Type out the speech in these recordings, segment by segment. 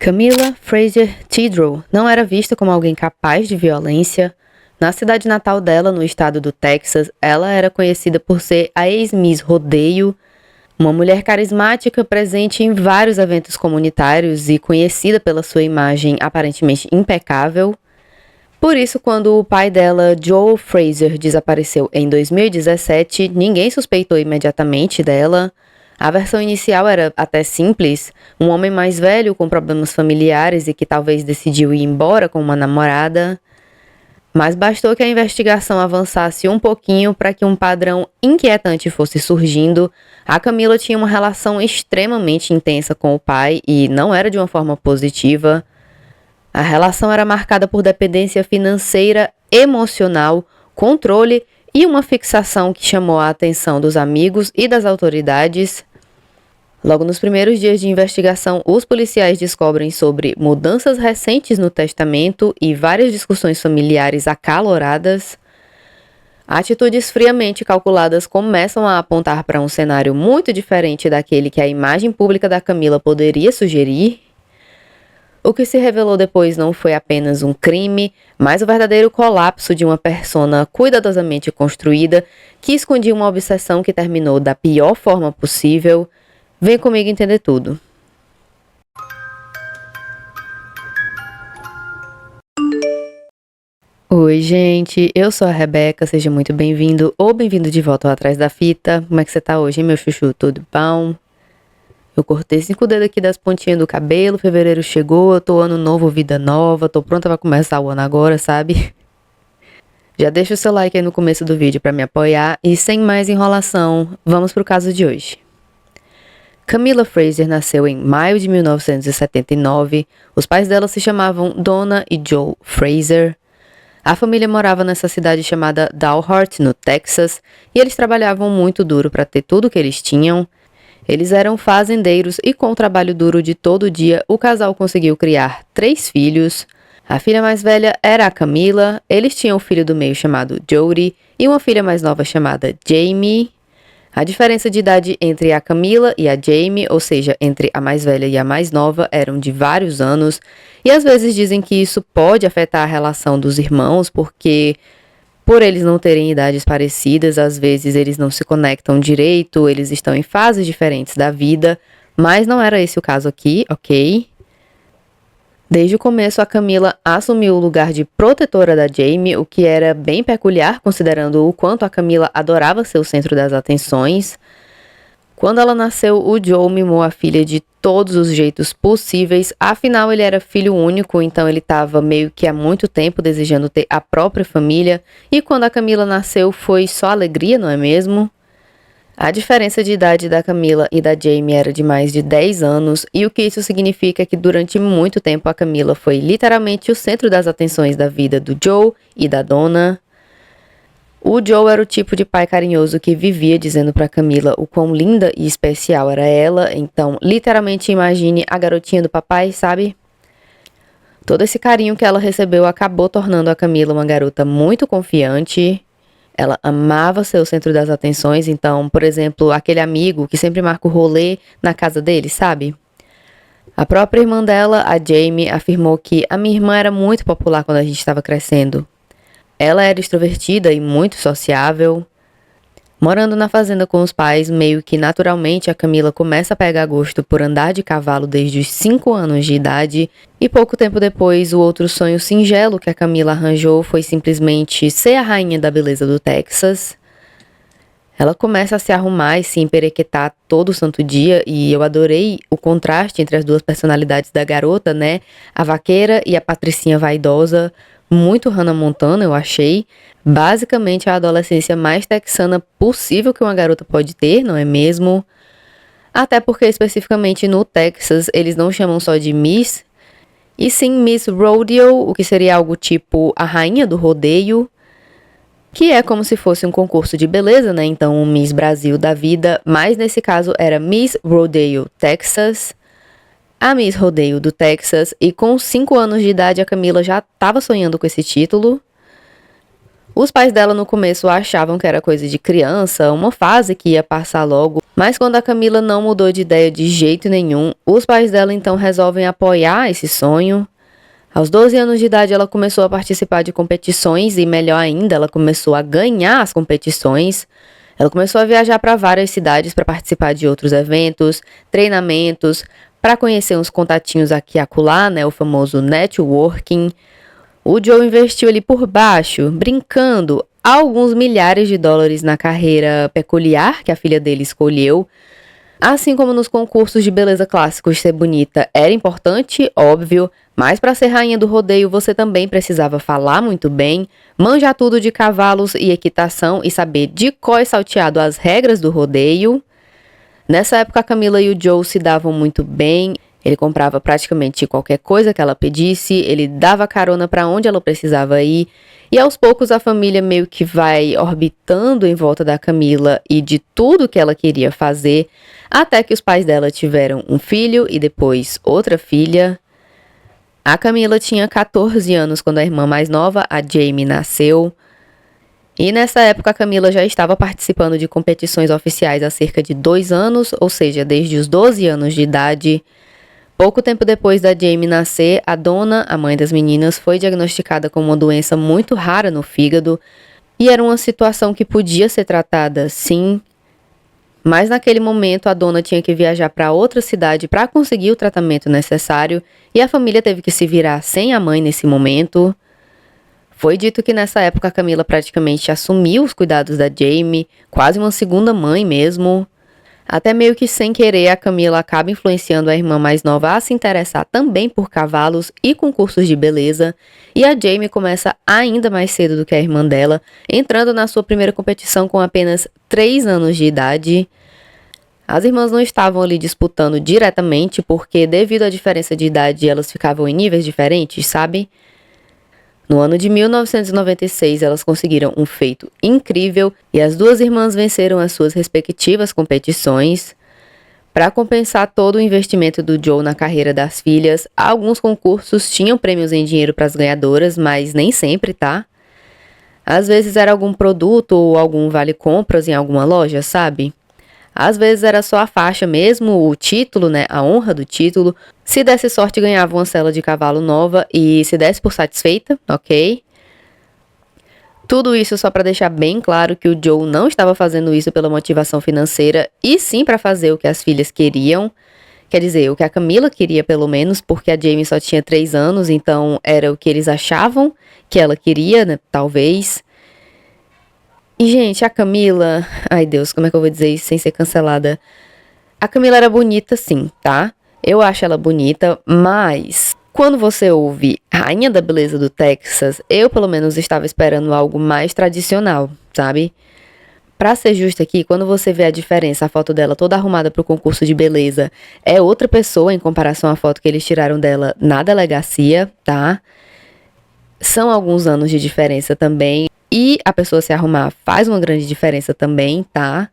Camilla Fraser Tidrow não era vista como alguém capaz de violência. Na cidade natal dela, no estado do Texas, ela era conhecida por ser a ex-Miss Rodeio, uma mulher carismática presente em vários eventos comunitários e conhecida pela sua imagem aparentemente impecável. Por isso, quando o pai dela, Joe Fraser, desapareceu em 2017, ninguém suspeitou imediatamente dela. A versão inicial era até simples, um homem mais velho com problemas familiares e que talvez decidiu ir embora com uma namorada. Mas bastou que a investigação avançasse um pouquinho para que um padrão inquietante fosse surgindo. A Camilla tinha uma relação extremamente intensa com o pai e não era de uma forma positiva. A relação era marcada por dependência financeira, emocional, controle e uma fixação que chamou a atenção dos amigos e das autoridades. Logo nos primeiros dias de investigação, os policiais descobrem sobre mudanças recentes no testamento e várias discussões familiares acaloradas. Atitudes friamente calculadas começam a apontar para um cenário muito diferente daquele que a imagem pública da Camilla poderia sugerir. O que se revelou depois não foi apenas um crime, mas o verdadeiro colapso de uma persona cuidadosamente construída que escondia uma obsessão que terminou da pior forma possível. Vem comigo entender tudo. Oi, gente, eu sou a Rebeca, seja muito bem-vindo ou bem-vindo de volta ao Atrás da Fita. Como é que você tá hoje, hein, meu chuchu? Tudo bom? Eu cortei 5 dedos aqui das pontinhas do cabelo, fevereiro chegou, eu tô ano novo, vida nova, tô pronta pra começar o ano agora, sabe? Já deixa o seu like aí no começo do vídeo pra me apoiar e sem mais enrolação, vamos pro caso de hoje. Camilla Fraser nasceu em maio de 1979. Os pais dela se chamavam Donna e Joe Fraser. A família morava nessa cidade chamada Dalhart, no Texas, e eles trabalhavam muito duro para ter tudo o que eles tinham. Eles eram fazendeiros e com o trabalho duro de todo dia, o casal conseguiu criar 3 filhos. A filha mais velha era a Camilla, eles tinham um filho do meio chamado Jody e uma filha mais nova chamada Jamie. A diferença de idade entre a Camilla e a Jamie, ou seja, entre a mais velha e a mais nova, eram de vários anos, e às vezes dizem que isso pode afetar a relação dos irmãos, porque por eles não terem idades parecidas, às vezes eles não se conectam direito, eles estão em fases diferentes da vida, mas não era esse o caso aqui, ok? Desde o começo, a Camilla assumiu o lugar de protetora da Jamie, o que era bem peculiar, considerando o quanto a Camilla adorava ser o centro das atenções. Quando ela nasceu, o Joe mimou a filha de todos os jeitos possíveis, afinal ele era filho único, então ele estava meio que há muito tempo desejando ter a própria família, e quando a Camilla nasceu foi só alegria, não é mesmo? A diferença de idade da Camilla e da Jamie era de mais de 10 anos, e o que isso significa é que durante muito tempo a Camilla foi literalmente o centro das atenções da vida do Joe e da Donna. O Joe era o tipo de pai carinhoso que vivia dizendo pra Camilla o quão linda e especial era ela, então literalmente imagine a garotinha do papai, sabe? Todo esse carinho que ela recebeu acabou tornando a Camilla uma garota muito confiante. Ela amava ser o centro das atenções, então, por exemplo, aquele amigo que sempre marca o rolê na casa dele, sabe? A própria irmã dela, a Jamie, afirmou que a minha irmã era muito popular quando a gente estava crescendo. Ela era extrovertida e muito sociável. Morando na fazenda com os pais, meio que naturalmente a Camilla começa a pegar gosto por andar de cavalo desde os 5 anos de idade, e pouco tempo depois o outro sonho singelo que a Camilla arranjou foi simplesmente ser a rainha da beleza do Texas. Ela começa a se arrumar e se emperequetar todo santo dia, e eu adorei o contraste entre as duas personalidades da garota, né? A vaqueira e a patricinha vaidosa. Muito Hannah Montana, eu achei. Basicamente a adolescência mais texana possível que uma garota pode ter, não é mesmo? Até porque especificamente no Texas eles não chamam só de Miss, e sim Miss Rodeo, o que seria algo tipo a rainha do rodeio, que é como se fosse um concurso de beleza, né? Então um Miss Brasil da vida, mas nesse caso era Miss Rodeo Texas. A Miss Rodeio do Texas, e com 5 anos de idade a Camilla já estava sonhando com esse título. Os pais dela no começo achavam que era coisa de criança, uma fase que ia passar logo, Mas quando a Camila não mudou de ideia de jeito nenhum, os pais dela então resolvem apoiar esse sonho. Aos 12 anos de idade, ela começou a participar de competições e, melhor ainda, ela começou a ganhar as competições. Ela começou a viajar para várias cidades para participar de outros eventos, treinamentos, para conhecer uns contatinhos aqui e acolá, né, o famoso networking. O Joe investiu ali por baixo, brincando, alguns milhares de dólares na carreira peculiar que a filha dele escolheu. Assim como nos concursos de beleza clássicos, ser bonita era importante, óbvio, mas para ser rainha do rodeio você também precisava falar muito bem, manjar tudo de cavalos e equitação e saber de cor e salteado as regras do rodeio. Nessa época a Camila e o Joe se davam muito bem, ele comprava praticamente qualquer coisa que ela pedisse, ele dava carona para onde ela precisava ir, e aos poucos a família meio que vai orbitando em volta da Camila e de tudo que ela queria fazer, até que os pais dela tiveram um filho e depois outra filha. A Camila tinha 14 anos quando a irmã mais nova, a Jamie, nasceu. E nessa época a Camila já estava participando de competições oficiais há cerca de 2 anos, ou seja, desde os 12 anos de idade. Pouco tempo depois da Jamie nascer, a Donna, a mãe das meninas, foi diagnosticada com uma doença muito rara no fígado e era uma situação que podia ser tratada, sim, mas naquele momento a Donna tinha que viajar para outra cidade para conseguir o tratamento necessário e a família teve que se virar sem a mãe nesse momento. Foi dito que nessa época a Camila praticamente assumiu os cuidados da Jamie, quase uma segunda mãe mesmo. Até meio que sem querer, a Camila acaba influenciando a irmã mais nova a se interessar também por cavalos e concursos de beleza, e a Jamie começa ainda mais cedo do que a irmã dela, entrando na sua primeira competição com apenas 3 anos de idade. As irmãs não estavam ali disputando diretamente, porque devido à diferença de idade elas ficavam em níveis diferentes, sabe? No ano de 1996, elas conseguiram um feito incrível e as duas irmãs venceram as suas respectivas competições. Para compensar todo o investimento do Joe na carreira das filhas, alguns concursos tinham prêmios em dinheiro para as ganhadoras, mas nem sempre, tá? Às vezes era algum produto ou algum vale-compras em alguma loja, sabe? Às vezes era só a faixa mesmo, o título, né, a honra do título. Se desse sorte, ganhava uma sela de cavalo nova e se desse por satisfeita, ok? Tudo isso só para deixar bem claro que o Joe não estava fazendo isso pela motivação financeira e sim para fazer o que as filhas queriam. Quer dizer, o que a Camila queria pelo menos, porque a Jamie só tinha 3 anos, então era o que eles achavam que ela queria, né, talvez. E, gente, a Camila... Ai, Deus, como é que eu vou dizer isso sem ser cancelada? A Camila era bonita, sim, tá? Eu acho ela bonita, mas... Quando você ouve Rainha da Beleza do Texas, eu, pelo menos, estava esperando algo mais tradicional, sabe? Pra ser justa aqui, quando você vê a diferença, a foto dela toda arrumada pro concurso de beleza, é outra pessoa em comparação à foto que eles tiraram dela na delegacia, tá? São alguns anos de diferença também. E a pessoa se arrumar faz uma grande diferença também, tá?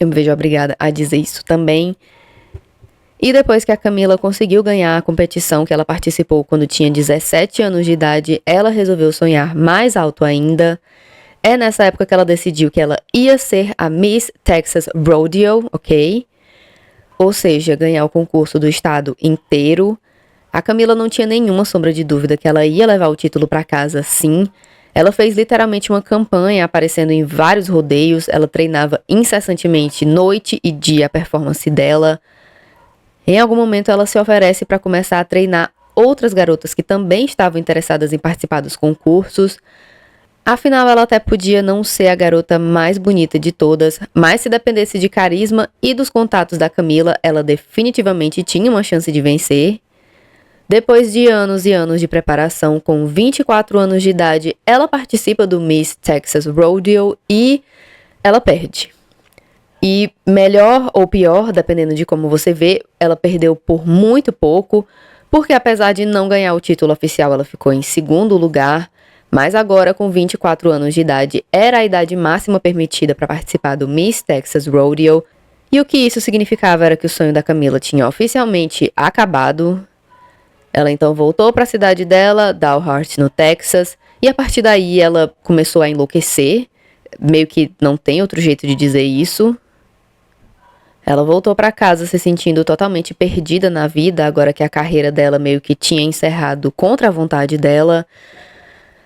Eu me vejo obrigada a dizer isso também. E depois que a Camila conseguiu ganhar a competição que ela participou quando tinha 17 anos de idade, ela resolveu sonhar mais alto ainda. É nessa época que ela decidiu que ela ia ser a Miss Texas Rodeo, ok? Ou seja, ganhar o concurso do estado inteiro. A Camila não tinha nenhuma sombra de dúvida que ela ia levar o título para casa, sim. Ela fez literalmente uma campanha aparecendo em vários rodeios, ela treinava incessantemente noite e dia a performance dela. Em algum momento ela se oferece para começar a treinar outras garotas que também estavam interessadas em participar dos concursos. Afinal, ela até podia não ser a garota mais bonita de todas, mas se dependesse de carisma e dos contatos da Camila, ela definitivamente tinha uma chance de vencer. Depois de anos e anos de preparação, com 24 anos de idade, ela participa do Miss Texas Rodeo e ela perde. E melhor ou pior, dependendo de como você vê, ela perdeu por muito pouco, porque apesar de não ganhar o título oficial, ela ficou em segundo lugar, mas agora com 24 anos de idade, era a idade máxima permitida para participar do Miss Texas Rodeo, e o que isso significava era que o sonho da Camila tinha oficialmente acabado. Ela então voltou para a cidade dela, Dalhart, no Texas, e a partir daí ela começou a enlouquecer, meio que não tem outro jeito de dizer isso. Ela voltou para casa se sentindo totalmente perdida na vida, agora que a carreira dela meio que tinha encerrado contra a vontade dela.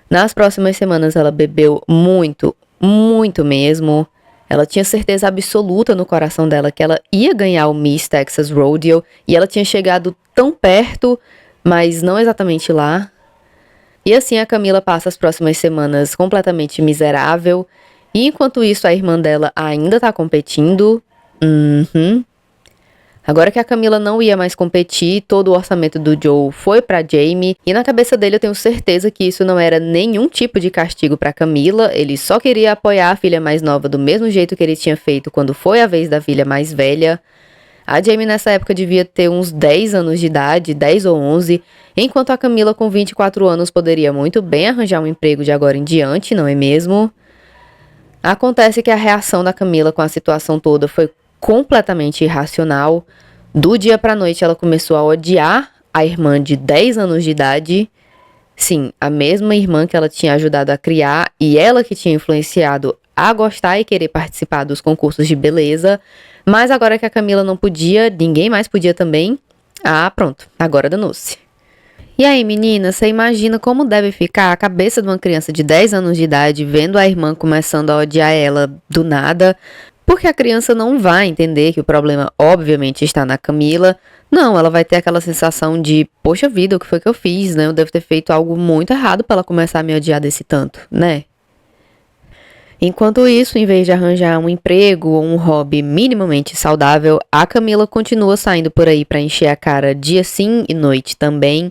Nas próximas semanas ela bebeu muito, muito mesmo. Ela tinha certeza absoluta no coração dela que ela ia ganhar o Miss Texas Rodeo e ela tinha chegado tão perto, mas não exatamente lá. E assim a Camila passa as próximas semanas completamente miserável. E enquanto isso a irmã dela ainda tá competindo. Agora que a Camila não ia mais competir, todo o orçamento do Joe foi pra Jamie, e na cabeça dele eu tenho certeza que isso não era nenhum tipo de castigo pra Camila, ele só queria apoiar a filha mais nova do mesmo jeito que ele tinha feito quando foi a vez da filha mais velha. A Jamie nessa época devia ter uns 10 anos de idade, 10 ou 11, enquanto a Camila com 24 anos poderia muito bem arranjar um emprego de agora em diante, não é mesmo? Acontece que a reação da Camila com a situação toda foi completamente irracional. Do dia pra noite ela começou a odiar a irmã de 10 anos de idade. Sim, a mesma irmã que ela tinha ajudado a criar e ela que tinha influenciado a gostar e querer participar dos concursos de beleza. Mas agora que a Camila não podia, ninguém mais podia também. Ah, pronto, agora danou-se. E aí, menina, você imagina como deve ficar a cabeça de uma criança de 10 anos de idade vendo a irmã começando a odiar ela do nada? Porque a criança não vai entender que o problema obviamente está na Camila. Não, ela vai ter aquela sensação de, poxa vida, o que foi que eu fiz, né? Eu devo ter feito algo muito errado para ela começar a me odiar desse tanto, né? Enquanto isso, em vez de arranjar um emprego ou um hobby minimamente saudável, a Camila continua saindo por aí para encher a cara dia sim e noite também.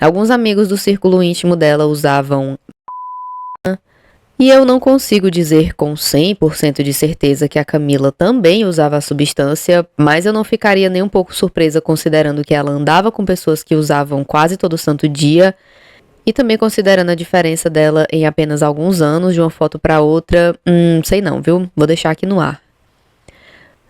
Alguns amigos do círculo íntimo dela usavam. E eu não consigo dizer com 100% de certeza que a Camila também usava a substância, mas eu não ficaria nem um pouco surpresa considerando que ela andava com pessoas que usavam quase todo santo dia, e também considerando a diferença dela em apenas alguns anos de uma foto para outra, sei não, viu? Vou deixar aqui no ar.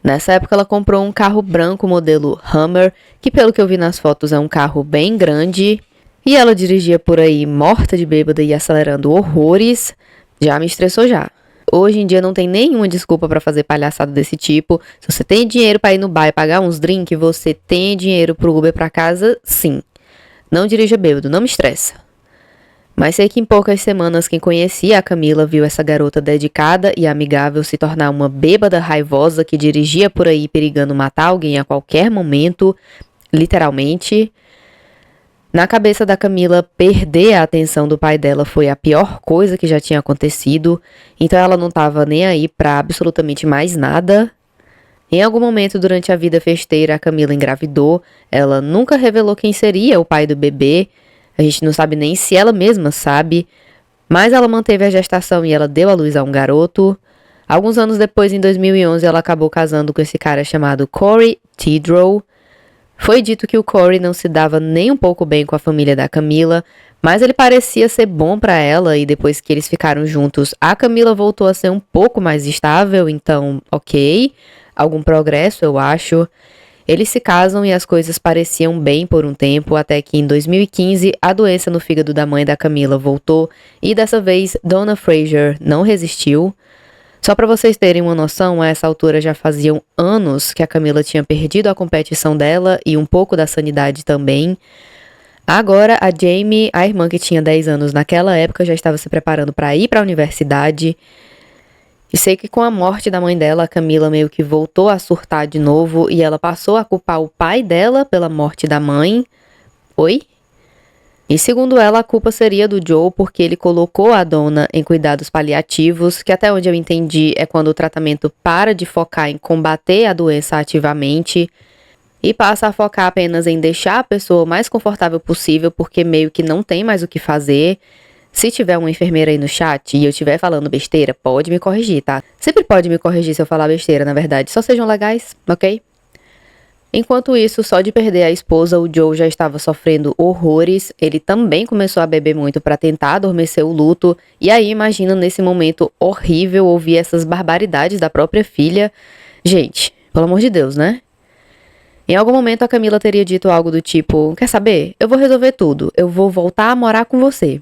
Nessa época ela comprou um carro branco modelo Hummer, que pelo que eu vi nas fotos é um carro bem grande, e ela dirigia por aí morta de bêbada e acelerando horrores. Já me estressou já. Hoje em dia não tem nenhuma desculpa pra fazer palhaçada desse tipo. Se você tem dinheiro pra ir no bar e pagar uns drinks, você tem dinheiro pro Uber pra casa, sim. Não dirija bêbado, não me estressa. Mas sei que em poucas semanas quem conhecia a Camila viu essa garota dedicada e amigável se tornar uma bêbada raivosa que dirigia por aí perigando matar alguém a qualquer momento, literalmente. Na cabeça da Camila, perder a atenção do pai dela foi a pior coisa que já tinha acontecido, então ela não estava nem aí pra absolutamente mais nada. Em algum momento durante a vida festeira, a Camila engravidou, ela nunca revelou quem seria o pai do bebê, a gente não sabe nem se ela mesma sabe, mas ela manteve a gestação e ela deu à luz a um garoto. Alguns anos depois, em 2011, ela acabou casando com esse cara chamado Corey Tidrow. Foi dito que o Corey não se dava nem um pouco bem com a família da Camila, mas ele parecia ser bom pra ela e depois que eles ficaram juntos, a Camila voltou a ser um pouco mais estável, então, ok, algum progresso eu acho. Eles se casam e as coisas pareciam bem por um tempo, até que em 2015 a doença no fígado da mãe da Camila voltou e dessa vez Donna Fraser não resistiu. Só para vocês terem uma noção, a essa altura já faziam anos que a Camila tinha perdido a competição dela e um pouco da sanidade também. Agora, a Jamie, a irmã que tinha 10 anos naquela época, já estava se preparando para ir para a universidade. E sei que com a morte da mãe dela, a Camila meio que voltou a surtar de novo e ela passou a culpar o pai dela pela morte da mãe. Oi? E segundo ela, a culpa seria do Joe porque ele colocou a Donna em cuidados paliativos, que até onde eu entendi é quando o tratamento para de focar em combater a doença ativamente e passa a focar apenas em deixar a pessoa o mais confortável possível, porque meio que não tem mais o que fazer. Se tiver uma enfermeira aí no chat e eu estiver falando besteira, pode me corrigir, tá? Sempre pode me corrigir se eu falar besteira, na verdade. Só sejam legais, ok? Enquanto isso, só de perder a esposa, o Joe já estava sofrendo horrores. Ele também começou a beber muito para tentar adormecer o luto. E aí, imagina nesse momento horrível ouvir essas barbaridades da própria filha. Gente, pelo amor de Deus, né? Em algum momento a Camila teria dito algo do tipo: quer saber? Eu vou resolver tudo. Eu vou voltar a morar com você.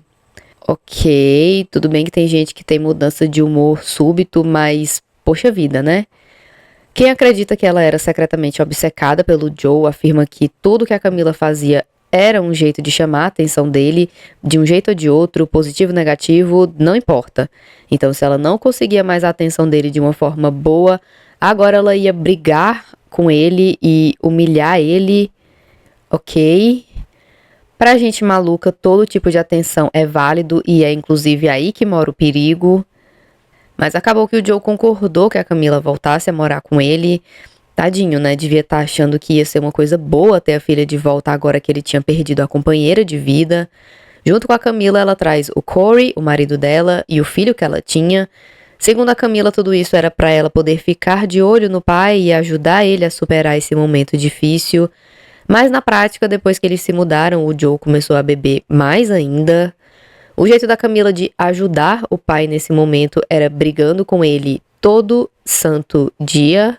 Ok, tudo bem que tem gente que tem mudança de humor súbito, mas poxa vida, né? Quem acredita que ela era secretamente obcecada pelo Joe afirma que tudo que a Camila fazia era um jeito de chamar a atenção dele, de um jeito ou de outro, positivo ou negativo, não importa. Então, se ela não conseguia mais a atenção dele de uma forma boa, agora ela ia brigar com ele e humilhar ele, ok? Pra gente maluca, todo tipo de atenção é válido e é inclusive aí que mora o perigo. Mas acabou que o Joe concordou que a Camila voltasse a morar com ele. Tadinho, né? Devia estar achando que ia ser uma coisa boa ter a filha de volta agora que ele tinha perdido a companheira de vida. Junto com a Camila, ela traz o Corey, o marido dela, e o filho que ela tinha. Segundo a Camila, tudo isso era para ela poder ficar de olho no pai e ajudar ele a superar esse momento difícil. Mas na prática, depois que eles se mudaram, o Joe começou a beber mais ainda. O jeito da Camila de ajudar o pai nesse momento era brigando com ele todo santo dia.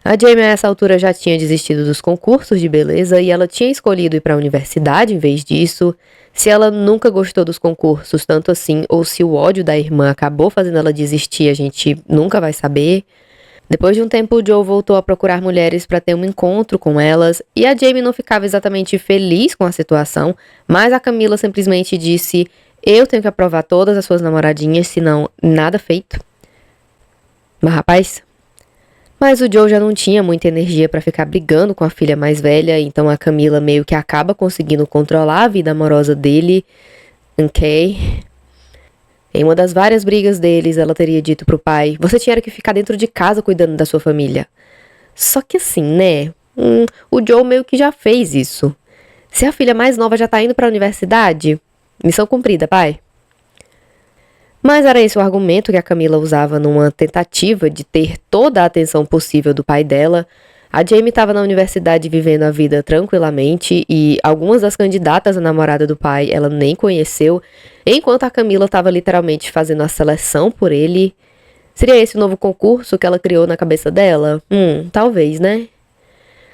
A Jamie a essa altura já tinha desistido dos concursos de beleza e ela tinha escolhido ir para a universidade em vez disso. Se ela nunca gostou dos concursos tanto assim, ou se o ódio da irmã acabou fazendo ela desistir, a gente nunca vai saber. Depois de um tempo, o Joe voltou a procurar mulheres para ter um encontro com elas, e a Jamie não ficava exatamente feliz com a situação, mas a Camila simplesmente disse: eu tenho que aprovar todas as suas namoradinhas, senão nada feito. Mas o Joe já não tinha muita energia para ficar brigando com a filha mais velha, então a Camila meio que acaba conseguindo controlar a vida amorosa dele, ok? Em uma das várias brigas deles, ela teria dito pro pai: você tinha que ficar dentro de casa cuidando da sua família. Só que assim, né? O Joe meio que já fez isso. Se a filha mais nova já tá indo pra universidade, missão cumprida, pai. Mas era esse o argumento que a Camila usava numa tentativa de ter toda a atenção possível do pai dela. A Jamie estava na universidade vivendo a vida tranquilamente e algumas das candidatas à namorada do pai ela nem conheceu, enquanto a Camila estava literalmente fazendo a seleção por ele. Seria esse o novo concurso que ela criou na cabeça dela? Talvez, né?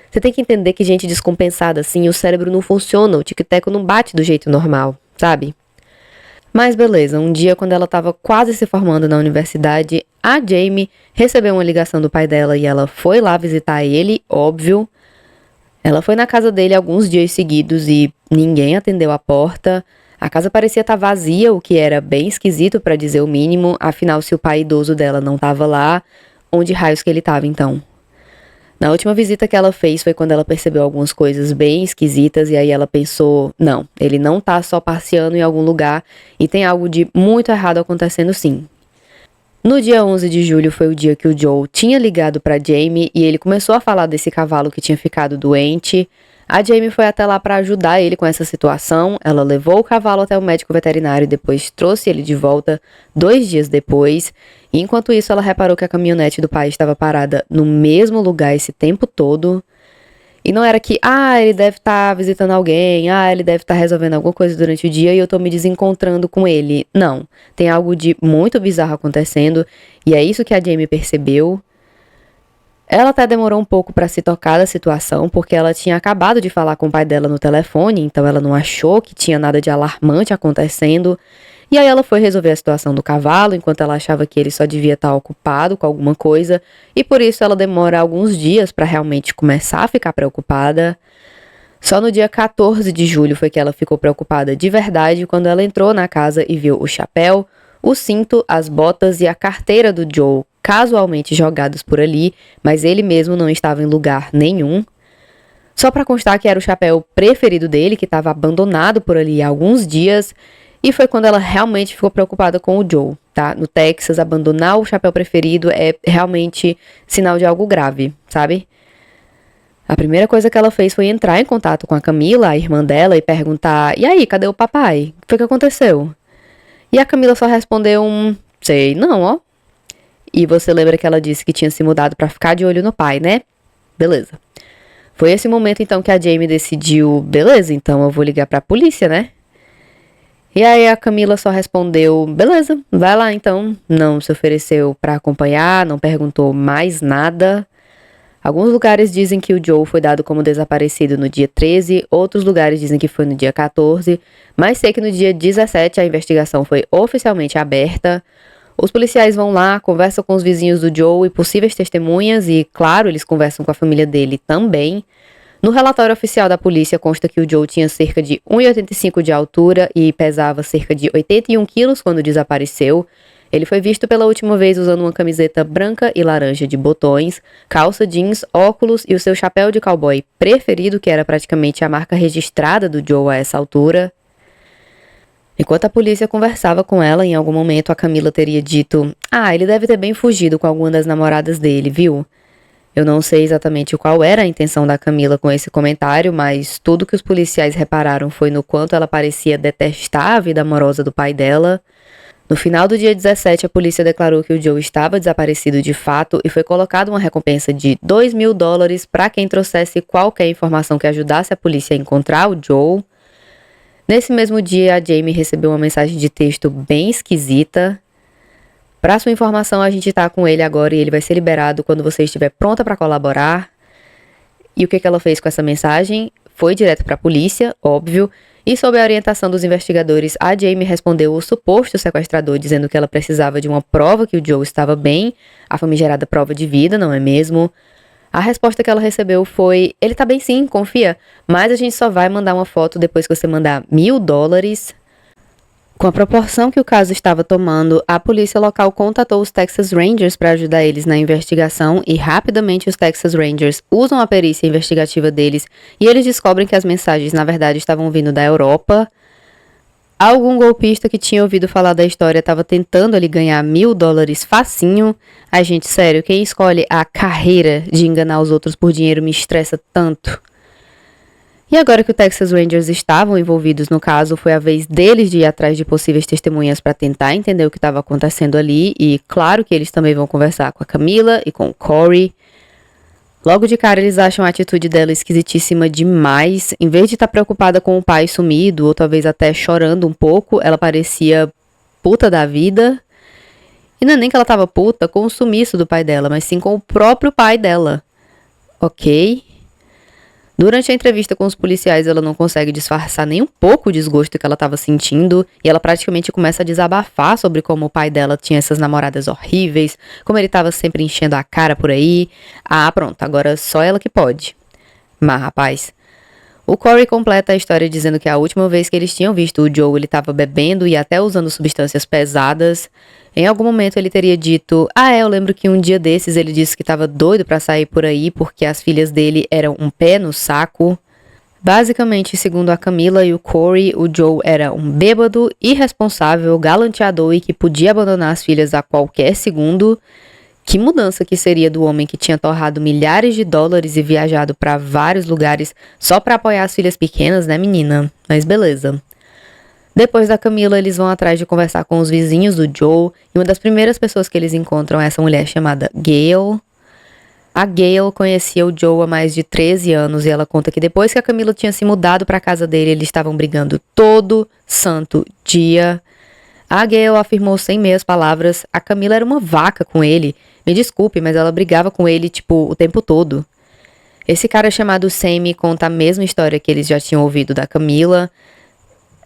Você tem que entender que gente descompensada assim, o cérebro não funciona, o tic-tac não bate do jeito normal, sabe? Mas beleza, um dia quando ela estava quase se formando na universidade, a Jamie recebeu uma ligação do pai dela e ela foi lá visitar ele, óbvio. Ela foi na casa dele alguns dias seguidos e ninguém atendeu a porta. A casa parecia estar vazia, o que era bem esquisito para dizer o mínimo, afinal se o pai idoso dela não estava lá, onde raios que ele estava então? Na última visita que ela fez foi quando ela percebeu algumas coisas bem esquisitas e aí ela pensou, não, ele não tá só passeando em algum lugar e tem algo de muito errado acontecendo sim. No dia 11 de julho foi o dia que o Joe tinha ligado pra Jamie e ele começou a falar desse cavalo que tinha ficado doente. A Jamie foi até lá para ajudar ele com essa situação. Ela levou o cavalo até o médico veterinário e depois trouxe ele de volta 2 dias depois. E enquanto isso, ela reparou que a caminhonete do pai estava parada no mesmo lugar esse tempo todo. E não era que, ele deve estar visitando alguém, ele deve estar resolvendo alguma coisa durante o dia e eu tô me desencontrando com ele. Não, tem algo de muito bizarro acontecendo e é isso que a Jamie percebeu. Ela até demorou um pouco para se tocar da situação, porque ela tinha acabado de falar com o pai dela no telefone, então ela não achou que tinha nada de alarmante acontecendo. E aí ela foi resolver a situação do cavalo, enquanto ela achava que ele só devia estar ocupado com alguma coisa, e por isso ela demora alguns dias para realmente começar a ficar preocupada. Só no dia 14 de julho foi que ela ficou preocupada de verdade, quando ela entrou na casa e viu o chapéu, o cinto, as botas e a carteira do Joe casualmente jogados por ali, mas ele mesmo não estava em lugar nenhum. Só para constar que era o chapéu preferido dele, que estava abandonado por ali há alguns dias, e foi quando ela realmente ficou preocupada com o Joe, tá? No Texas, abandonar o chapéu preferido é realmente sinal de algo grave, sabe? A primeira coisa que ela fez foi entrar em contato com a Camila, a irmã dela, e perguntar: e aí, cadê o papai? O que foi que aconteceu? E a Camila só respondeu sei não, ó. E você lembra que ela disse que tinha se mudado pra ficar de olho no pai, né? Beleza. Foi esse momento então que a Jamie decidiu, beleza, então eu vou ligar pra polícia, né? E aí a Camila só respondeu, beleza, vai lá então. Não se ofereceu pra acompanhar, não perguntou mais nada. Alguns lugares dizem que o Joe foi dado como desaparecido no dia 13, outros lugares dizem que foi no dia 14, mas sei que no dia 17 a investigação foi oficialmente aberta. Os policiais vão lá, conversam com os vizinhos do Joe e possíveis testemunhas e, claro, eles conversam com a família dele também. No relatório oficial da polícia consta que o Joe tinha cerca de 1,85 de altura e pesava cerca de 81 quilos quando desapareceu. Ele foi visto pela última vez usando uma camiseta branca e laranja de botões, calça jeans, óculos e o seu chapéu de cowboy preferido, que era praticamente a marca registrada do Joe a essa altura. Enquanto a polícia conversava com ela, em algum momento a Camila teria dito: ele deve ter bem fugido com alguma das namoradas dele, viu? Eu não sei exatamente qual era a intenção da Camila com esse comentário, mas tudo que os policiais repararam foi no quanto ela parecia detestar a vida amorosa do pai dela. No final do dia 17, a polícia declarou que o Joe estava desaparecido de fato e foi colocada uma recompensa de $2.000 para quem trouxesse qualquer informação que ajudasse a polícia a encontrar o Joe. Nesse mesmo dia, a Jamie recebeu uma mensagem de texto bem esquisita. Para sua informação, a gente tá com ele agora e ele vai ser liberado quando você estiver pronta para colaborar. E o que ela fez com essa mensagem? Foi direto para a polícia, óbvio, e sob a orientação dos investigadores, a Jamie respondeu o suposto sequestrador dizendo que ela precisava de uma prova que o Joe estava bem, a famigerada prova de vida, não é mesmo? A resposta que ela recebeu foi: ele tá bem sim, confia, mas a gente só vai mandar uma foto depois que você mandar $1.000. Com a proporção que o caso estava tomando, a polícia local contatou os Texas Rangers para ajudar eles na investigação e rapidamente os Texas Rangers usam a perícia investigativa deles e eles descobrem que as mensagens na verdade estavam vindo da Europa. Algum golpista que tinha ouvido falar da história estava tentando ali ganhar $1.000 facinho. Ai, gente, sério, quem escolhe a carreira de enganar os outros por dinheiro me estressa tanto. E agora que o Texas Rangers estavam envolvidos no caso, foi a vez deles de ir atrás de possíveis testemunhas para tentar entender o que estava acontecendo ali. E claro que eles também vão conversar com a Camila e com o Corey. Logo de cara eles acham a atitude dela esquisitíssima demais. Em vez de estar preocupada com o pai sumido, ou talvez até chorando um pouco, ela parecia puta da vida. E não é nem que ela estava puta com o sumiço do pai dela, mas sim com o próprio pai dela. Ok? Durante a entrevista com os policiais, ela não consegue disfarçar nem um pouco o desgosto que ela estava sentindo e ela praticamente começa a desabafar sobre como o pai dela tinha essas namoradas horríveis, como ele estava sempre enchendo a cara por aí. Pronto, agora só ela que pode. Mas, rapaz, o Corey completa a história dizendo que a última vez que eles tinham visto o Joe, ele estava bebendo e até usando substâncias pesadas. Em algum momento ele teria dito: eu lembro que um dia desses ele disse que estava doido pra sair por aí porque as filhas dele eram um pé no saco. Basicamente, segundo a Camila e o Corey, o Joe era um bêbado, irresponsável, galanteador e que podia abandonar as filhas a qualquer segundo. Que mudança que seria do homem que tinha torrado milhares de dólares e viajado pra vários lugares só pra apoiar as filhas pequenas, né, menina? Mas beleza. Depois da Camila, eles vão atrás de conversar com os vizinhos do Joe, e uma das primeiras pessoas que eles encontram é essa mulher chamada Gail. A Gail conhecia o Joe há mais de 13 anos e ela conta que depois que a Camila tinha se mudado para a casa dele, eles estavam brigando todo santo dia. A Gail afirmou sem meias palavras: a Camila era uma vaca com ele. Me desculpe, mas ela brigava com ele, o tempo todo. Esse cara chamado Sammy conta a mesma história que eles já tinham ouvido da Camila.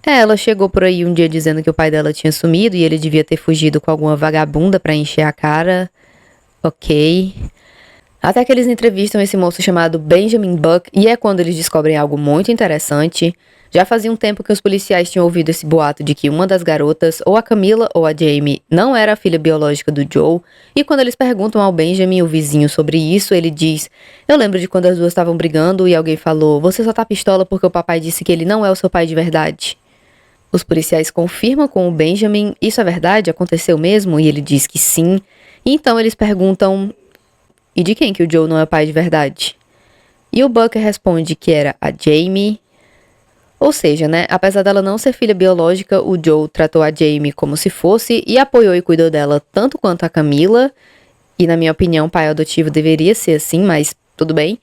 Ela chegou por aí um dia dizendo que o pai dela tinha sumido e ele devia ter fugido com alguma vagabunda pra encher a cara. Ok. Até que eles entrevistam esse moço chamado Benjamin Buck e é quando eles descobrem algo muito interessante. Já fazia um tempo que os policiais tinham ouvido esse boato de que uma das garotas, ou a Camila ou a Jamie, não era a filha biológica do Joe. E quando eles perguntam ao Benjamin, o vizinho, sobre isso, ele diz: eu lembro de quando as duas estavam brigando e alguém falou: você só tá pistola porque o papai disse que ele não é o seu pai de verdade. Os policiais confirmam com o Benjamin: isso é verdade? Aconteceu mesmo? E ele diz que sim. E então eles perguntam: e de quem que o Joe não é pai de verdade? E o Buck responde que era a Jamie. Ou seja, né, apesar dela não ser filha biológica, o Joe tratou a Jamie como se fosse e apoiou e cuidou dela tanto quanto a Camila. E na minha opinião, pai adotivo deveria ser assim, mas tudo bem.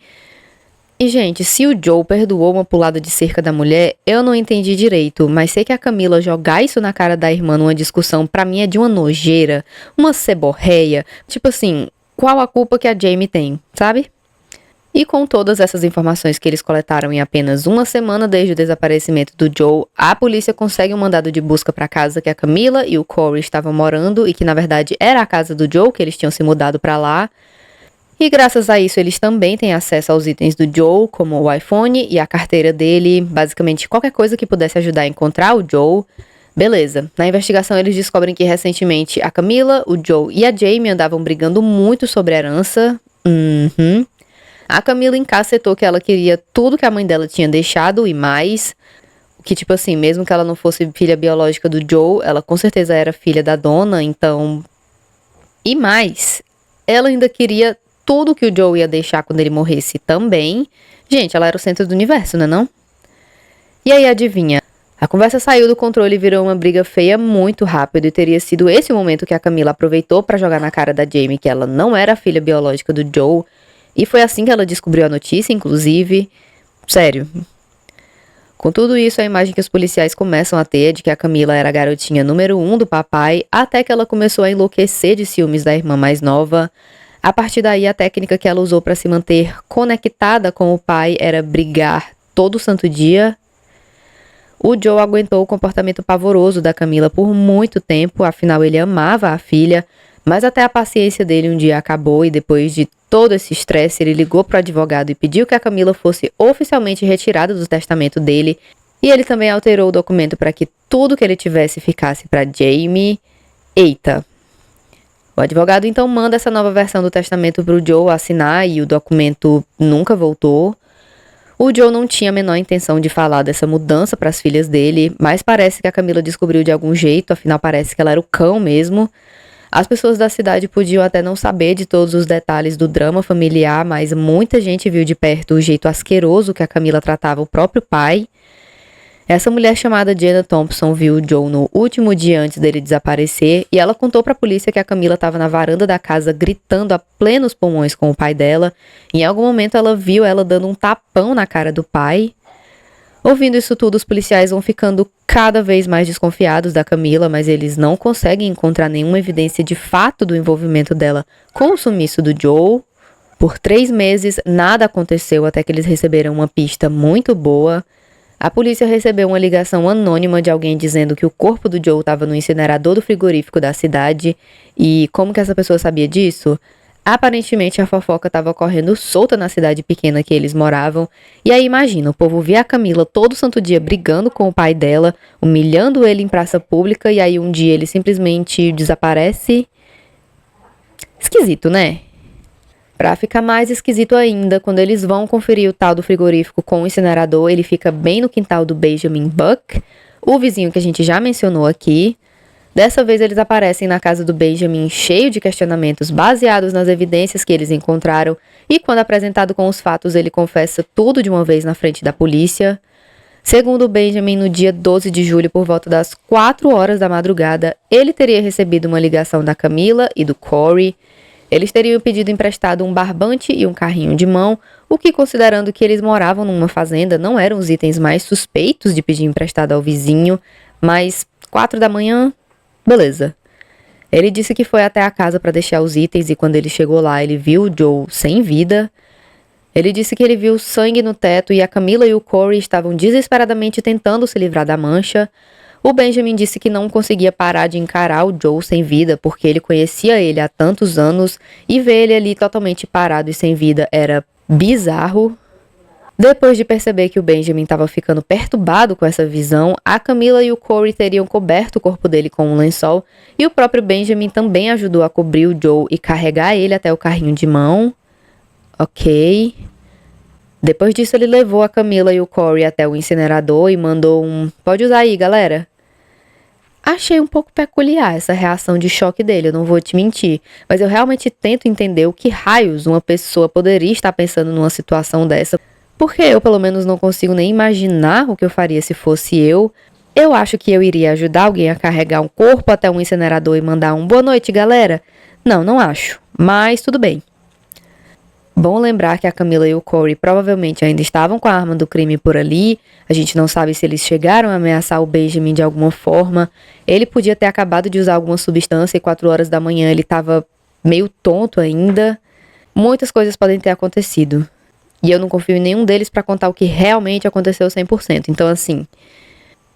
E, gente, se o Joe perdoou uma pulada de cerca da mulher, eu não entendi direito, mas sei que a Camila jogar isso na cara da irmã numa discussão, pra mim é de uma nojeira, uma ceborréia. Tipo assim, qual a culpa que a Jamie tem, sabe? E com todas essas informações que eles coletaram em apenas uma semana desde o desaparecimento do Joe, a polícia consegue um mandado de busca para a casa que a Camila e o Corey estavam morando e que na verdade era a casa do Joe, que eles tinham se mudado para lá. E graças a isso eles também têm acesso aos itens do Joe, como o iPhone e a carteira dele, basicamente qualquer coisa que pudesse ajudar a encontrar o Joe. Beleza, na investigação eles descobrem que recentemente a Camila, o Joe e a Jamie andavam brigando muito sobre a herança. A Camila encacetou que ela queria tudo que a mãe dela tinha deixado e mais. Que, tipo assim, mesmo que ela não fosse filha biológica do Joe, ela com certeza era filha da dona, então... E mais, ela ainda queria tudo que o Joe ia deixar quando ele morresse também. Gente, ela era o centro do universo, né não? E aí, adivinha? A conversa saiu do controle e virou uma briga feia muito rápido e teria sido esse o momento que a Camila aproveitou pra jogar na cara da Jamie que ela não era a filha biológica do Joe. E foi assim que ela descobriu a notícia, inclusive. Sério. Com tudo isso, a imagem que os policiais começam a ter é de que a Camila era a garotinha número 1 do papai, até que ela começou a enlouquecer de ciúmes da irmã mais nova. A partir daí, a técnica que ela usou para se manter conectada com o pai era brigar todo santo dia. O Joe aguentou o comportamento pavoroso da Camila por muito tempo, afinal ele amava a filha, mas até a paciência dele um dia acabou e depois de todo esse estresse, ele ligou para o advogado e pediu que a Camila fosse oficialmente retirada do testamento dele. E ele também alterou o documento para que tudo que ele tivesse ficasse para Jamie. Eita! O advogado então manda essa nova versão do testamento para o Joe assinar e o documento nunca voltou. O Joe não tinha a menor intenção de falar dessa mudança para as filhas dele, mas parece que a Camila descobriu de algum jeito, afinal parece que ela era o cão mesmo. As pessoas da cidade podiam até não saber de todos os detalhes do drama familiar, mas muita gente viu de perto o jeito asqueroso que a Camila tratava o próprio pai. Essa mulher chamada Jenna Thompson viu o Joe no último dia antes dele desaparecer e ela contou para a polícia que a Camila estava na varanda da casa gritando a plenos pulmões com o pai dela. Em algum momento ela viu ela dando um tapão na cara do pai. Ouvindo isso tudo, os policiais vão ficando cada vez mais desconfiados da Camila, mas eles não conseguem encontrar nenhuma evidência de fato do envolvimento dela com o sumiço do Joe. Por 3 meses, nada aconteceu até que eles receberam uma pista muito boa. A polícia recebeu uma ligação anônima de alguém dizendo que o corpo do Joe estava no incinerador do frigorífico da cidade. E como que essa pessoa sabia disso? Aparentemente a fofoca estava correndo solta na cidade pequena que eles moravam. E aí imagina, o povo via a Camila todo santo dia brigando com o pai dela, humilhando ele em praça pública, e aí um dia ele simplesmente desaparece. Esquisito, né? Pra ficar mais esquisito ainda, quando eles vão conferir o tal do frigorífico com o incinerador, ele fica bem no quintal do Benjamin Buck, o vizinho que a gente já mencionou aqui. Dessa vez eles aparecem na casa do Benjamin cheio de questionamentos baseados nas evidências que eles encontraram e quando apresentado com os fatos ele confessa tudo de uma vez na frente da polícia. Segundo o Benjamin, no dia 12 de julho, por volta das 4 horas da madrugada, ele teria recebido uma ligação da Camila e do Corey. Eles teriam pedido emprestado um barbante e um carrinho de mão, o que, considerando que eles moravam numa fazenda, não eram os itens mais suspeitos de pedir emprestado ao vizinho, mas 4 da manhã... Beleza. Ele disse que foi até a casa para deixar os itens e quando ele chegou lá, ele viu o Joe sem vida. Ele disse que ele viu sangue no teto e a Camila e o Corey estavam desesperadamente tentando se livrar da mancha. O Benjamin disse que não conseguia parar de encarar o Joe sem vida porque ele conhecia ele há tantos anos e ver ele ali totalmente parado e sem vida era bizarro. Depois de perceber que o Benjamin estava ficando perturbado com essa visão, a Camila e o Corey teriam coberto o corpo dele com um lençol e o próprio Benjamin também ajudou a cobrir o Joe e carregar ele até o carrinho de mão. Ok. Depois disso, ele levou a Camila e o Corey até o incinerador e mandou um "pode usar aí, galera". Achei um pouco peculiar essa reação de choque dele, eu não vou te mentir, mas eu realmente tento entender o que raios uma pessoa poderia estar pensando numa situação dessa. Porque eu, pelo menos, não consigo nem imaginar o que eu faria se fosse eu. Eu acho que eu iria ajudar alguém a carregar um corpo até um incinerador e mandar um "boa noite, galera". Não acho. Mas tudo bem. Bom lembrar que a Camila e o Corey provavelmente ainda estavam com a arma do crime por ali. A gente não sabe se eles chegaram a ameaçar o Benjamin de alguma forma. Ele podia ter acabado de usar alguma substância e 4 horas da manhã ele estava meio tonto ainda. Muitas coisas podem ter acontecido. E eu não confio em nenhum deles pra contar o que realmente aconteceu 100%. Então, assim,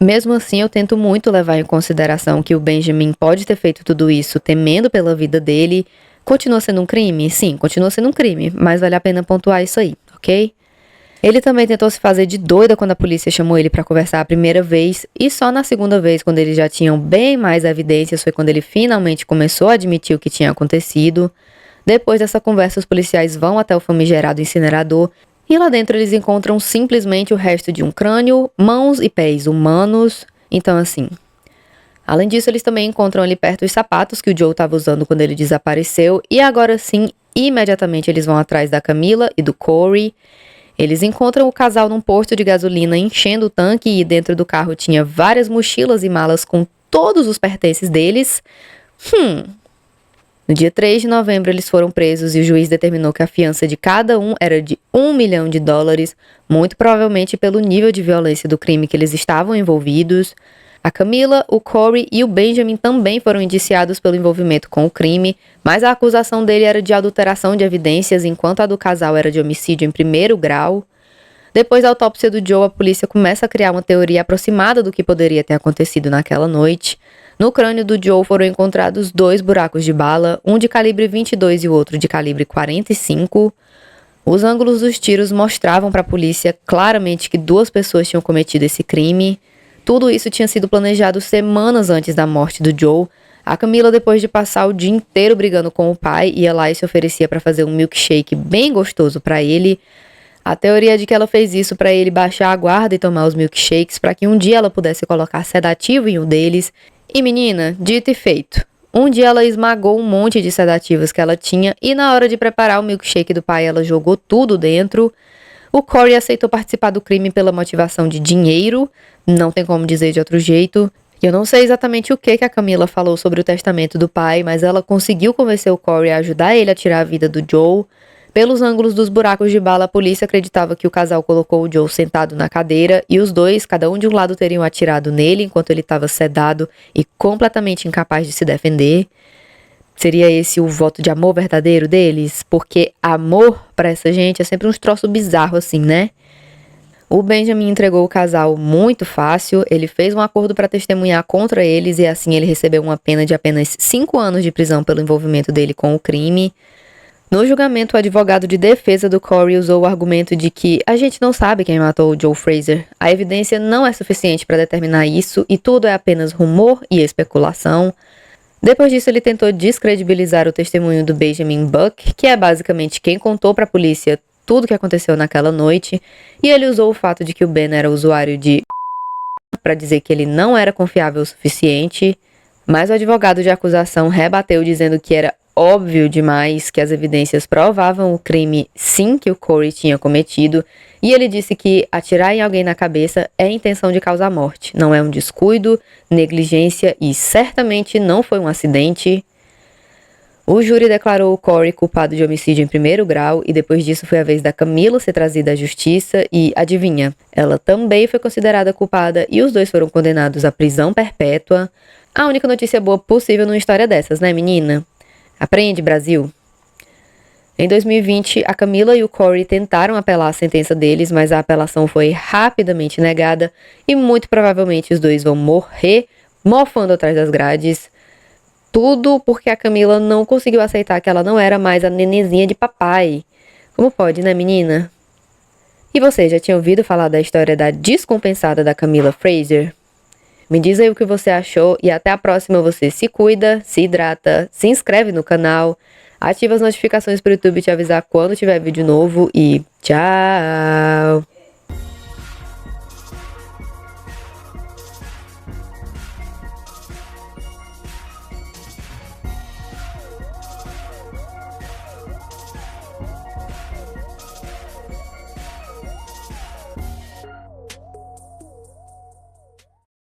mesmo assim, eu tento muito levar em consideração que o Benjamin pode ter feito tudo isso temendo pela vida dele. Continua sendo um crime? Sim, continua sendo um crime, mas vale a pena pontuar isso aí, ok? Ele também tentou se fazer de doida quando a polícia chamou ele pra conversar a primeira vez, e só na segunda vez, quando eles já tinham bem mais evidências, foi quando ele finalmente começou a admitir o que tinha acontecido. Depois dessa conversa, os policiais vão até o famigerado incinerador, e lá dentro eles encontram simplesmente o resto de um crânio, mãos e pés humanos. Então, assim, além disso, eles também encontram ali perto os sapatos que o Joe estava usando quando ele desapareceu, e agora sim, imediatamente eles vão atrás da Camila e do Corey. Eles encontram o casal num posto de gasolina enchendo o tanque e dentro do carro tinha várias mochilas e malas com todos os pertences deles. No dia 3 de novembro eles foram presos e o juiz determinou que a fiança de cada um era de $1 milhão, muito provavelmente pelo nível de violência do crime que eles estavam envolvidos. A Camila, o Corey e o Benjamin também foram indiciados pelo envolvimento com o crime, mas a acusação dele era de adulteração de evidências, enquanto a do casal era de homicídio em primeiro grau. Depois da autópsia do Joe, a polícia começa a criar uma teoria aproximada do que poderia ter acontecido naquela noite. No crânio do Joe foram encontrados 2 buracos de bala, um de calibre 22 e o outro de calibre 45. Os ângulos dos tiros mostravam para a polícia claramente que 2 pessoas tinham cometido esse crime. Tudo isso tinha sido planejado semanas antes da morte do Joe. A Camila, depois de passar o dia inteiro brigando com o pai, ia lá e se oferecia para fazer um milkshake bem gostoso para ele. A teoria é de que ela fez isso para ele baixar a guarda e tomar os milkshakes para que um dia ela pudesse colocar sedativo em um deles. E menina, dito e feito. Um dia ela esmagou um monte de sedativos que ela tinha e na hora de preparar o milkshake do pai ela jogou tudo dentro. O Corey aceitou participar do crime pela motivação de dinheiro, não tem como dizer de outro jeito. Eu não sei exatamente o que a Camila falou sobre o testamento do pai, mas ela conseguiu convencer o Corey a ajudar ele a tirar a vida do Joe. Pelos ângulos dos buracos de bala, a polícia acreditava que o casal colocou o Joe sentado na cadeira e os dois, cada um de um lado, teriam atirado nele enquanto ele estava sedado e completamente incapaz de se defender. Seria esse o voto de amor verdadeiro deles? Porque amor pra essa gente é sempre uns troços bizarros assim, né? O Benjamin entregou o casal muito fácil, ele fez um acordo para testemunhar contra eles e assim ele recebeu uma pena de apenas 5 anos de prisão pelo envolvimento dele com o crime. No julgamento, o advogado de defesa do Corey usou o argumento de que a gente não sabe quem matou o Joe Frazier, a evidência não é suficiente para determinar isso e tudo é apenas rumor e especulação. Depois disso, ele tentou descredibilizar o testemunho do Benjamin Buck, que é basicamente quem contou para a polícia tudo o que aconteceu naquela noite, e ele usou o fato de que o Ben era usuário de para dizer que ele não era confiável o suficiente, mas o advogado de acusação rebateu dizendo que era óbvio demais que as evidências provavam o crime sim que o Corey tinha cometido, e ele disse que atirar em alguém na cabeça é intenção de causar morte, não é um descuido, negligência e certamente não foi um acidente. O júri declarou o Corey culpado de homicídio em primeiro grau e depois disso foi a vez da Camila ser trazida à justiça e, adivinha, ela também foi considerada culpada e os dois foram condenados à prisão perpétua. A única notícia boa possível numa história dessas, né, menina? Aprende, Brasil! Em 2020, a Camila e o Corey tentaram apelar a sentença deles, mas a apelação foi rapidamente negada e muito provavelmente os dois vão morrer mofando atrás das grades. Tudo porque a Camila não conseguiu aceitar que ela não era mais a nenezinha de papai. Como pode, né, menina? E você, já tinha ouvido falar da história da descompensada da Camila Frazier? Me diz aí o que você achou e até a próxima. Você se cuida, se hidrata, se inscreve no canal, ativa as notificações para o YouTube te avisar quando tiver vídeo novo e tchau!